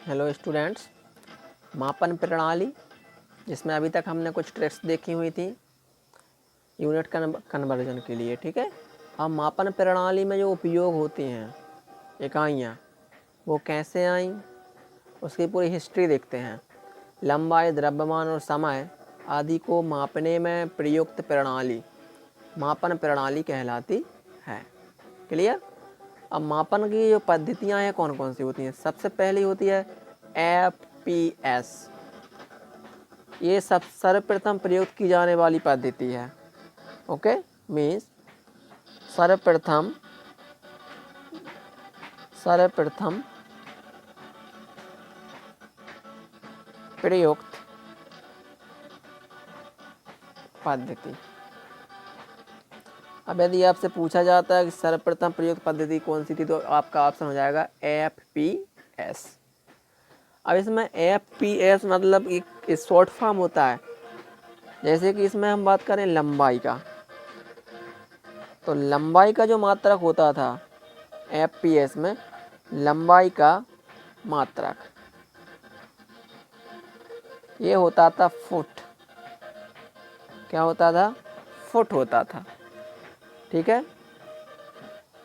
Hello students, मापन प्रणाली जिसमें अभी तक हमने कुछ ट्रिक्स देखी हुई थी यूनिट कन्वर्जन के लिए। ठीक है, अब मापन प्रणाली में जो उपयोग होती हैं इकाइयाँ वो कैसे आईं उसकी पूरी हिस्ट्री देखते हैं। लंबाई, द्रव्यमान और समय आदि को मापने में प्रयुक्त प्रणाली मापन प्रणाली कहलाती है। क्लियर। अब मापन की जो पद्धतियाँ हैं कौन कौन सी होती हैं? सबसे पहली होती है FPS। ये सब सर्वप्रथम प्रयुक्त की जाने वाली पद्धति है। ओके, मीन्स सर्वप्रथम प्रयुक्त पद्धति। अब यदि आपसे पूछा जाता है कि सर्वप्रथम प्रयुक्त पद्धति कौन सी थी, तो आपका ऑप्शन हो जाएगा FPS। अब इसमें FPS मतलब एक शॉर्ट फॉर्म होता है। जैसे कि इसमें हम बात करें लंबाई का, तो लंबाई का जो मात्रक होता था FPS में, लंबाई का मात्रक ये होता था फुट। क्या होता था? फुट होता था। ठीक है। अब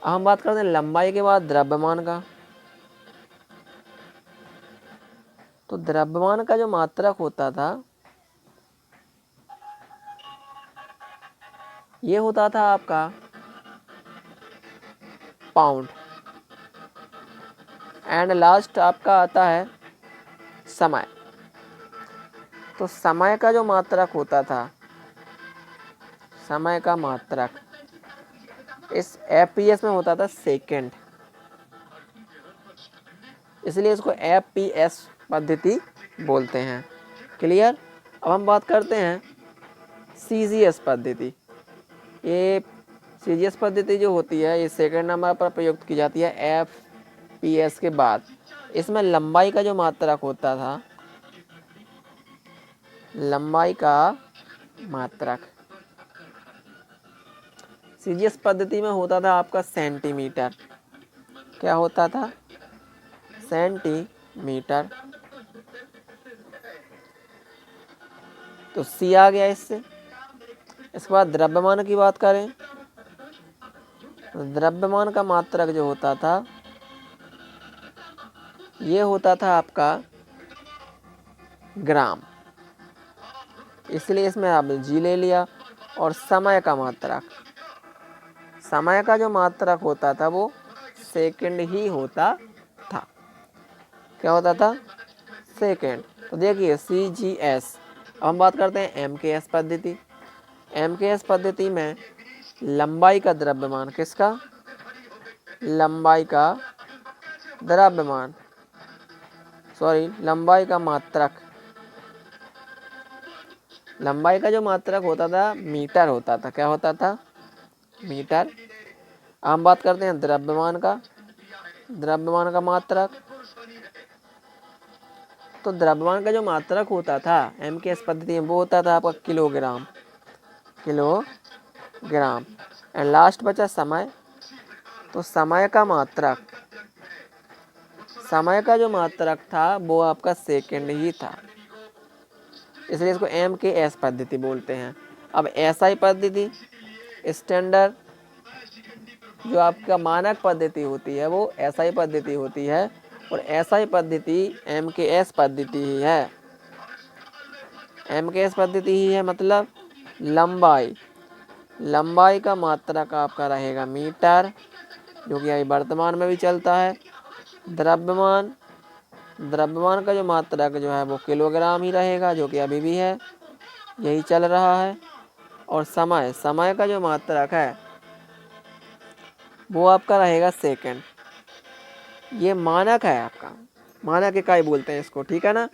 हम बात करते हैं लंबाई के बाद द्रव्यमान का। तो द्रव्यमान का जो मात्रक होता था ये होता था आपका पाउंड। एंड लास्ट आपका आता है समय। तो समय का जो मात्रक होता था, समय का मात्रक इस FPS में होता था सेकेंड, इसलिए इसको FPS पद्धति बोलते हैं। क्लियर। अब हम बात करते हैं CGS पद्धति। ये CGS पद्धति जो होती है ये सेकेंड नंबर पर प्रयुक्त की जाती है FPS के बाद। इसमें लंबाई का जो मात्रक होता था, लंबाई का मात्रक CGS पद्धति में होता था आपका सेंटीमीटर। क्या होता था? सेंटीमीटर। तो C आ गया इससे। इसके बाद द्रव्यमान की बात करें, तो द्रव्यमान का मात्रक जो होता था ये होता था आपका ग्राम, इसलिए इसमें आप G ले लिया। और समय का मात्रक, समय का जो मात्रक होता था वो सेकंड ही होता था। क्या होता था? सेकंड। तो देखिए CGS। अब हम बात करते हैं MKS पद्धति। MKS पद्धति में लंबाई का द्रव्यमान, किसका? लंबाई का द्रव्यमान, सॉरी लंबाई का मात्रक। लंबाई का जो मात्रक होता था मीटर होता था। क्या होता था? मीटर। हम बात करते हैं द्रव्यमान का, द्रव्यमान का मात्रक। तो द्रव्यमान का जो मात्रक होता था MKS पद्धति में वो होता था आपका किलोग्राम। किलोग्राम। एंड लास्ट बचा समय। तो समय का मात्रक, समय का जो मात्रक था वो आपका सेकंड ही था, इसलिए इसको MKS पद्धति बोलते हैं। अब SI पद्धति, स्टैंडर्ड जो आपका मानक पद्धति होती है वो SI पद्धति होती है। और SI पद्धति MKS पद्धति ही है। MKS पद्धति ही है मतलब लंबाई का मात्रक आपका रहेगा मीटर, जो कि अभी वर्तमान में भी चलता है। द्रव्यमान का जो मात्रक जो है वो किलोग्राम ही रहेगा, जो कि अभी भी है, यही चल रहा है। और समय का जो मात्रक है वो आपका रहेगा सेकंड। ये मानक है आपका, मानक इकाई बोलते हैं इसको। ठीक है ना। अब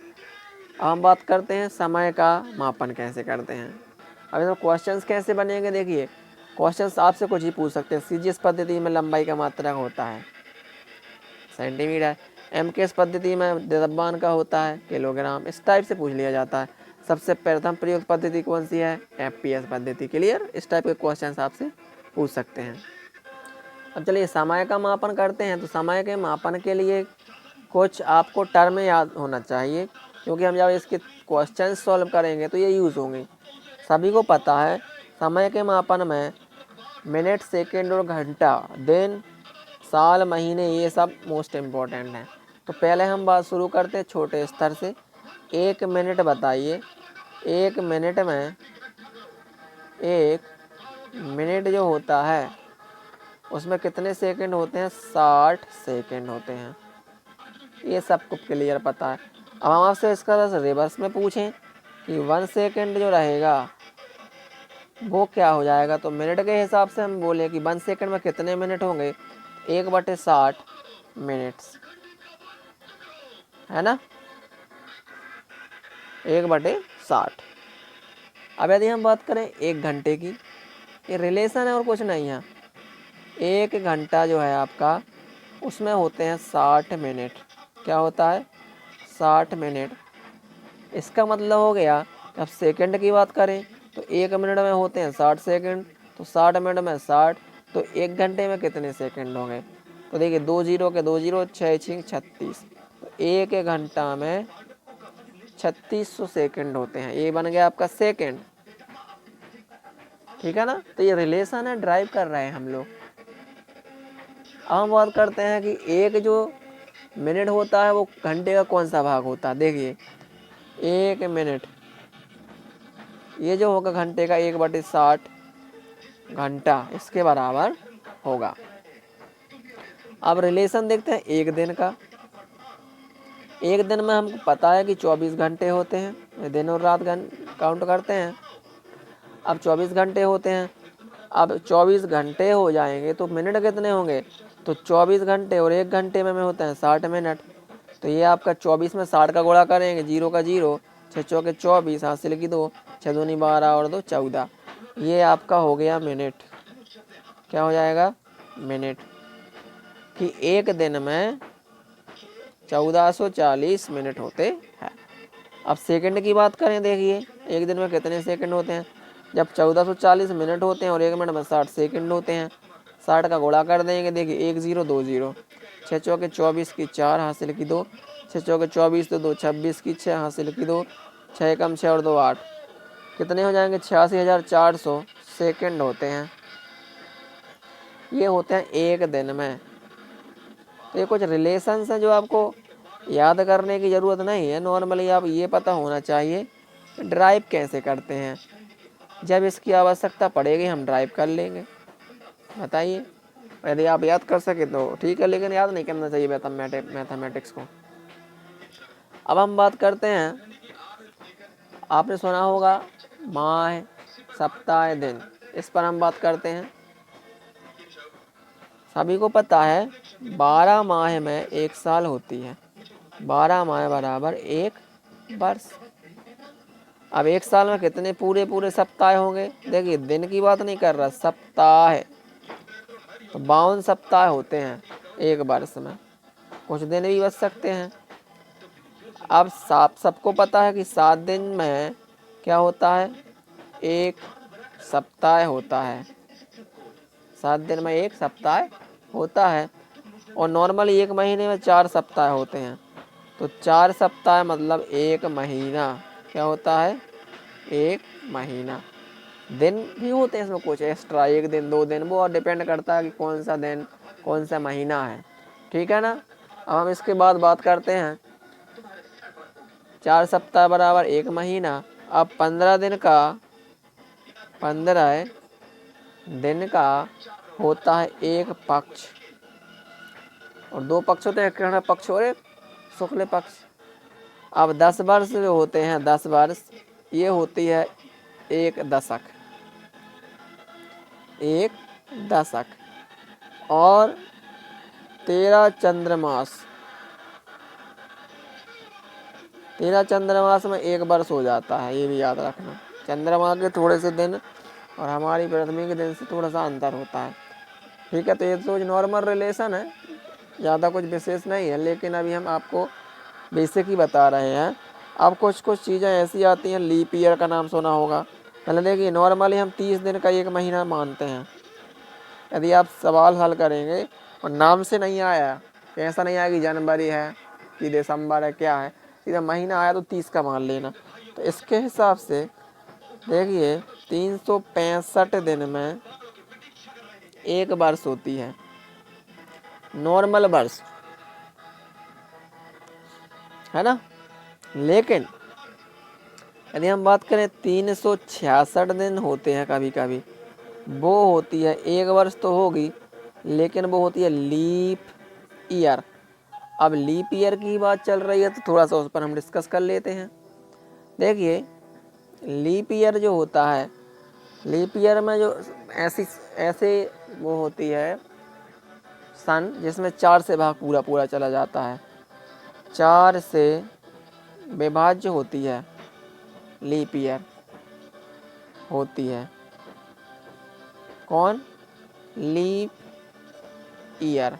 हम बात करते हैं समय का मापन कैसे करते हैं। अब इसमें क्वेश्चंस कैसे बनेंगे, देखिए क्वेश्चंस आपसे कुछ ही पूछ सकते हैं। CGS पद्धति में लंबाई का मात्रक होता है सेंटीमीटर, MKS पद्धति में द्रव्यमान का होता है किलोग्राम। इस टाइप से पूछ लिया जाता है। सबसे प्रथम प्रयुक्त पद्धति कौन सी है? FPS पद्धति। क्लियर। इस टाइप के क्वेश्चंस आपसे पूछ सकते हैं। अब चलिए समय का मापन करते हैं। तो समय के मापन के लिए कुछ आपको टर्म याद होना चाहिए, क्योंकि हम जब इसके क्वेश्चन सॉल्व करेंगे तो ये यूज़ होंगे। सभी को पता है समय के मापन में मिनट, सेकंड और घंटा, दिन, साल, महीने, ये सब मोस्ट इम्पोर्टेंट हैं। तो पहले हम बात शुरू करते हैं छोटे स्तर से। 1 मिनट बताइए, 1 मिनट में 1 मिनट जो होता है उसमें कितने सेकंड होते हैं? 60 सेकंड होते हैं। ये सबको क्लियर पता है। अब हम आपसे इसका बस रिवर्स में पूछें कि 1 सेकंड जो रहेगा वो क्या हो जाएगा, तो मिनट के हिसाब से हम बोले कि 1 सेकंड में कितने मिनट होंगे? 1/60 मिनट्स, है ना, 1/60। अब यदि हम बात करें 1 घंटे की, ये रिलेशन है और कुछ नहीं है। 1 घंटा जो है आपका उसमें होते हैं 60 मिनट। क्या होता है? 60 मिनट। इसका मतलब हो गया कि अब सेकंड की बात करें तो 1 मिनट में होते हैं 60 सेकंड, तो 60 मिनट में 60, तो 1 घंटे में कितने सेकंड होंगे? तो देखिए 2 जीरो के 2 जीरो, 6 6 36, तो 1 घंटा में 3600 सेकंड होते हैं। ये बन गया आपका सेकंड, ठीक है ना। तो ये रिलेशन है, ड्राइव कर रहे हैं हम लोग। अब हम बात करते हैं कि एक जो मिनट होता है वो घंटे का कौन सा भाग होता है। देखिए 1 मिनट ये जो होगा घंटे का 1/60 घंटा, इसके बराबर होगा। अब रिलेशन देखते हैं एक दिन का। एक दिन में हमको पता है कि 24 घंटे होते हैं, दिन और रात काउंट करते हैं। अब 24 घंटे होते हैं, अब 24 घंटे हो जाएंगे तो मिनट कितने होंगे? तो 24 घंटे और 1 घंटे में होते हैं 60 मिनट। तो ये आपका 24 में 60 का गुणा करेंगे, 0 का 0, 6 चौके 24, हासिल की 2, 6 दूनी 12 और 2 14। ये आपका हो गया मिनट। क्या हो जाएगा? मिनट। कि एक दिन में 1440 मिनट होते हैं। अब सेकंड की बात करें, देखिए एक दिन में कितने सेकंड होते हैं? जब 1440 मिनट होते हैं और 1 मिनट में 60 सेकंड होते हैं, 60 का गुणा कर देंगे। देखिए 1 0 2 0, 6 चौके 24 की 4, हासिल की 2, 6 चौके 24 तो 2 26 की 6, हासिल की 2, 6 कम 6 और 2 8, कितने हो जाएंगे? 86,400 सेकंड होते हैं। ये होते हैं एक दिन में। तो ये कुछ रिलेशंस हैं जो आपको याद करने की ज़रूरत नहीं है। नॉर्मली आप ये पता होना चाहिए ड्राइव कैसे करते हैं। जब इसकी आवश्यकता पड़ेगी हम ड्राइव कर लेंगे। बताइए, यदि आप याद कर सके तो ठीक है, लेकिन याद नहीं करना चाहिए मैथमेटिक्स को। अब हम बात करते हैं, आपने सुना होगा माह, सप्ताह, दिन, इस पर हम बात करते हैं। सभी को पता है 12 माह में 1 साल होती है। 12 माह बराबर 1 वर्ष। अब 1 साल में कितने पूरे पूरे सप्ताह होंगे? देखिए दिन की बात नहीं कर रहा, सप्ताह। तो 52 सप्ताह होते हैं 1 वर्ष में, कुछ दिन भी बच सकते हैं। अब सबको पता है कि 7 दिन में क्या होता है? 1 सप्ताह होता है। 7 दिन में 1 सप्ताह होता है। और नॉर्मली 1 महीने में 4 सप्ताह होते हैं। तो 4 सप्ताह मतलब 1 महीना। क्या होता है? 1 महीना। दिन भी होते हैं इसमें कुछ एक्स्ट्रा, 1 दिन 2 दिन, वो डिपेंड करता है कि कौन सा दिन कौन सा महीना है, ठीक है ना। अब हम इसके बाद बात करते हैं 4 सप्ताह बराबर 1 महीना। अब 15 दिन का होता है 1 पक्ष, और 2 पक्ष होते हैं, कृष्ण पक्ष और एक शुक्ल पक्ष। अब 10 वर्ष जो होते हैं, 10 वर्ष, ये होती है 1 दशक, 1 दशक। और 13 चंद्रमास, 13 चंद्रमास में 1 वर्ष हो जाता है, ये भी याद रखना। चंद्रमा के थोड़े से दिन और हमारी पृथ्वी के दिन से थोड़ा सा अंतर होता है, ठीक है। तो ये तो नॉर्मल रिलेशन है, ज़्यादा कुछ विशेष नहीं है, लेकिन अभी हम आपको बेसिक ही बता रहे हैं। अब कुछ चीज़ें ऐसी आती हैं, लीप ईयर का नाम सुना होगा। पहले देखिए नॉर्मली हम 30 दिन का 1 महीना मानते हैं। यदि आप सवाल हल करेंगे और नाम से नहीं आया, ऐसा नहीं आया कि जनवरी है, कि दिसंबर है क्या है, सीधा महीना आया तो 30 का मान लेना। तो इसके हिसाब से देखिए 365 दिन में एक वर्ष होती है, नॉर्मल वर्ष, है ना। लेकिन यदि हम बात करें 366 दिन होते हैं कभी कभी, वो होती है एक वर्ष तो होगी, लेकिन वो होती है लीप ईयर। अब लीप ईयर की बात चल रही है तो थोड़ा सा उस पर हम डिस्कस कर लेते हैं। देखिए लीप ईयर जो होता है, लीप ईयर में जो ऐसे वो होती है सन जिसमें 4 से भाग पूरा पूरा चला जाता है, 4 से विभाज्य होती है लीप ईयर होती है। कौन? लीप ईयर,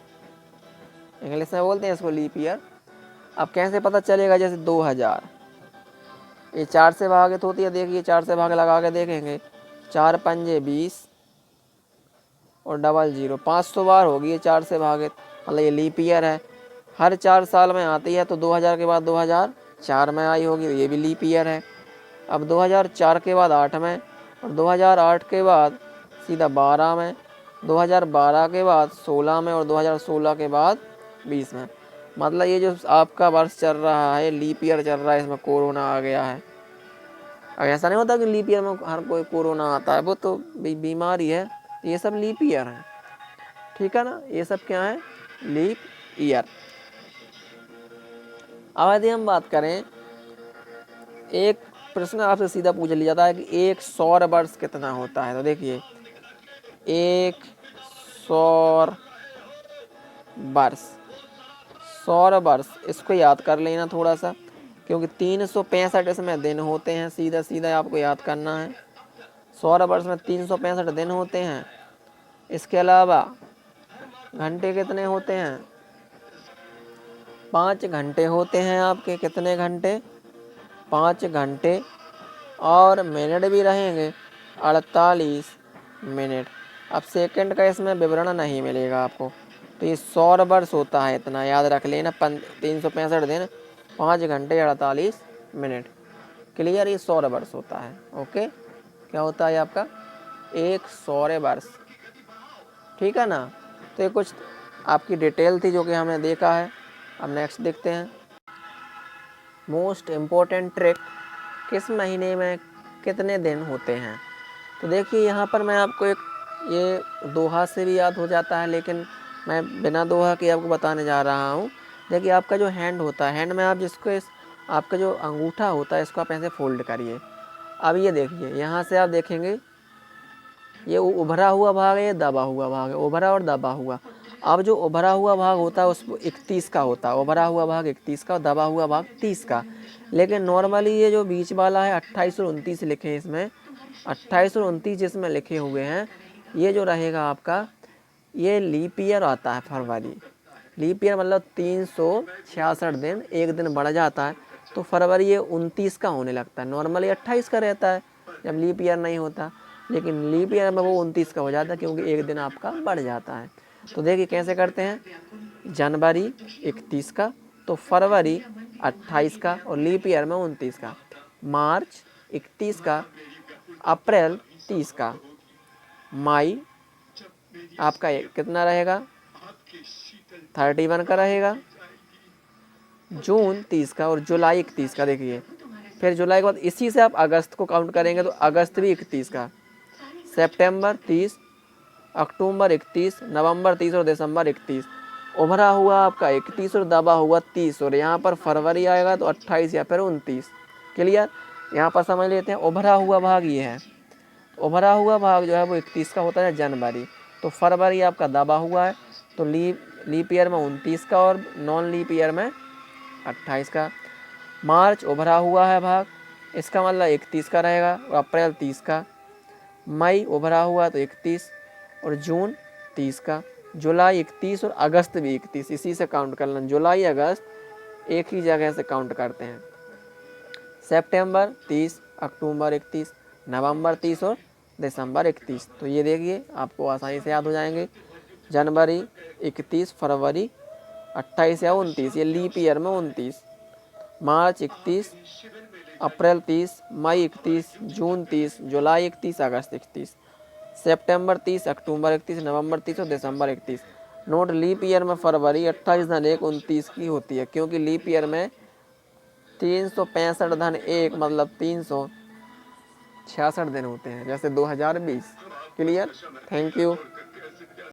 इंग्लिश में बोलते हैं इसको लीप ईयर। अब कैसे पता चलेगा? जैसे 2000 ये 4 से भागित होती है, देखिए 4 से भाग लगा के देखेंगे, 4 पंजे 20 और डबल 0, 500 बार होगी ये 4 से भागित, मतलब ये लीप ईयर है। हर 4 साल में आती है, तो 2000 के बाद 2004 में आई होगी, तो ये भी लीप ईयर है। अब 2004 के बाद 8 में, और 2008 के बाद सीधा 12 में, 2012 के बाद 16 में, और 2016 के बाद 20 में। मतलब ये जो आपका वर्ष चल रहा है, लीप ईयर चल रहा है, इसमें कोरोना आ गया है। अब ऐसा नहीं होता कि लीप ईयर में हर कोई कोरोना आता है, वो तो बीमारी है। ये सब लीप ईयर है, ठीक है ना। ये सब क्या है? Leap year. अब यदि हम बात करें, एक प्रश्न आपसे सीधा पूछ लिया जाता है कि एक सौर वर्ष कितना होता है। तो देखिए एक सौर वर्ष, सौर वर्ष इसको याद कर लेना थोड़ा सा, क्योंकि 365 इसमें दिन होते हैं, सीधा सीधा आपको याद करना है। सौर वर्ष में 365 दिन होते हैं। इसके अलावा घंटे कितने होते हैं? 5 घंटे होते हैं आपके। कितने घंटे? 5 घंटे। और मिनट भी रहेंगे 48 मिनट। अब सेकंड का इसमें विवरण नहीं मिलेगा आपको। तो ये सौर वर्ष होता है, इतना याद रख लेना, 365 दिन 5 घंटे 48 मिनट। क्लियर? ये सौर वर्ष होता है। ओके, क्या होता है आपका? एक सौर वर्ष, ठीक है ना। तो ये कुछ आपकी डिटेल थी जो कि हमने देखा है। अब नेक्स्ट देखते हैं, मोस्ट इम्पोर्टेंट ट्रिक, किस महीने में कितने दिन होते हैं। तो देखिए यहाँ पर मैं आपको एक, ये दोहा से भी याद हो जाता है, लेकिन मैं बिना दोहा के आपको बताने जा रहा हूँ। देखिए आपका जो हैंड होता है, हैंड में आप जिसको आपका जो अंगूठा होता है, इसको आप ऐसे फोल्ड करिए। अब ये देखिए, यहाँ से आप देखेंगे ये उभरा हुआ भाग है, ये दबा हुआ भाग है, उभरा और दबा हुआ। अब जो उभरा हुआ भाग होता है उसको 31 का होता है, उभरा हुआ भाग 31 का और दबा हुआ भाग 30 का। लेकिन नॉर्मली ये जो बीच वाला है 28 और 29 लिखे हैं इसमें, 28 और 29 जिसमें लिखे हुए हैं, ये जो रहेगा आपका, ये लीप ईयर आता है फरवरी। लीप ईयर मतलब 366 दिन, एक दिन बढ़ जाता है, तो फरवरी ये 29 का होने लगता है। नॉर्मली 28 का रहता है जब लीप ईयर नहीं होता, लेकिन लीप ईयर में वो 29 का हो जाता है, क्योंकि एक दिन आपका बढ़ जाता है। तो देखिए कैसे करते हैं, जनवरी 31 का, तो फरवरी 28 का, और लीप ईयर में 29 का, मार्च 31 का, अप्रैल 30 का, मई आपका कितना रहेगा? 31 का रहेगा, जून 30 का, और जुलाई 31 का। देखिए फिर जुलाई के बाद इसी से आप अगस्त को काउंट करेंगे, तो अगस्त भी 31 का, सितंबर 30, अक्टूबर 31, नवंबर 30 और दिसंबर 31। उभरा हुआ आपका 31 और दबा हुआ 30, और यहाँ पर फरवरी आएगा तो 28 या फिर 29। क्लियर? यहाँ पर समझ लेते हैं, उभरा हुआ भाग ये है, उभरा हुआ भाग जो है वो 31 का होता है जनवरी, तो फरवरी आपका दबा हुआ है, तो लीप ईयर में 29 का, और नॉन लीप ईयर में 28 का। मार्च उभरा हुआ है भाग, इसका मतलब 31 का रहेगा, और अप्रैल 30 का, मई उभरा हुआ तो 31, और जून 30 का, जुलाई 31 और अगस्त भी 31। इसी से काउंट कर लें, जुलाई अगस्त एक ही जगह से काउंट करते हैं। सितंबर 30, अक्टूबर 31, नवंबर 30 और दिसंबर 31। तो ये देखिए आपको आसानी से याद हो जाएंगे, जनवरी 31, फरवरी 28 या 29, ये लीप ईयर में 29, मार्च 31, अप्रैल 30, मई 31, जून 30, जुलाई 31, अगस्त 31, सितंबर 30, अक्टूबर 31, नवंबर 30 और दिसंबर 31। नोट लीप ईयर में फरवरी 28 धन 1 29 की होती है, क्योंकि लीप ईयर में 365 धन 1 मतलब 366 दिन होते हैं, जैसे 2020। क्लियर? Thank you.